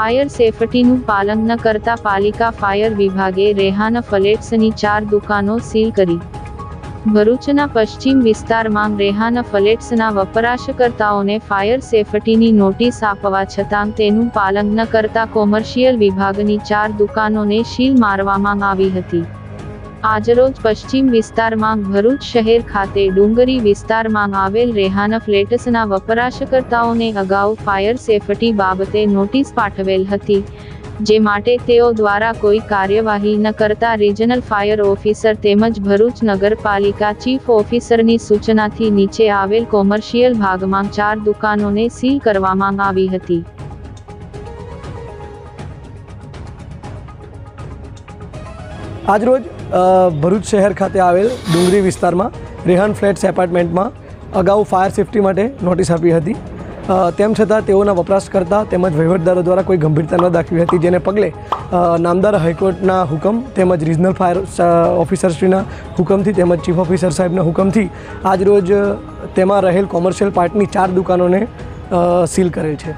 Fire સેફટીનું પાલન ન કરતા પાલિકા ફાયર વિભાગે રેહાન ફ્લેટ્સની 4 દુકાનો સીલ કરી। ભરૂચના પશ્ચિમ વિસ્તારમાં રેહાન ફ્લેટ્સના વપરાશકર્તાઓને ફાયર સેફટીની નોટિસ આપવા છતાં તેનું પાલન ન કરતા કોમર્શિયલ વિભાગની 4 દુકાનોને સીલ મારવામાં આવી હતી। આજરોજ પશ્ચિમ વિસ્તારમાં ભરૂચ શહેર ખાતે ડુંગરી વિસ્તારમાં આવેલ રેહાન ફ્લેટ્સના વપરાશકર્તાઓને અગાઉ ફાયર સેફટી બાબતે નોટિસ પાઠવેલ હતી, જે માટે તેઓ દ્વારા કોઈ કાર્યવાહી ન કરતા રિજનલ ફાયર ઓફિસર તેમજ ભરૂચ નગરપાલિકા ચીફ ઓફિસરની સૂચનાથી નીચે આવેલ કોમર્શિયલ ભાગમાં 4 દુકાનોને સીલ કરવામાં આવી હતી। આજરોજ ભરૂચ શહેર ખાતે આવેલ ડુંગરી વિસ્તારમાં રેહાન ફ્લેટ્સ એપાર્ટમેન્ટમાં અગાઉ ફાયર સેફટી માટે નોટિસ આપી હતી। તેમ છતાં તેઓના વપરાશકર્તા તેમજ વહીવટદારો દ્વારા કોઈ ગંભીરતા ન દાખવી હતી, જેને પગલે નામદાર હાઈકોર્ટના હુકમ તેમજ રિજનલ ફાયર ઓફિસરશ્રીના હુકમથી તેમજ ચીફ ઓફિસર સાહેબના હુકમથી આજરોજ તેમાં રહેલ કોમર્શિયલ પાર્ટની 4 દુકાનોને સીલ કરેલ છે।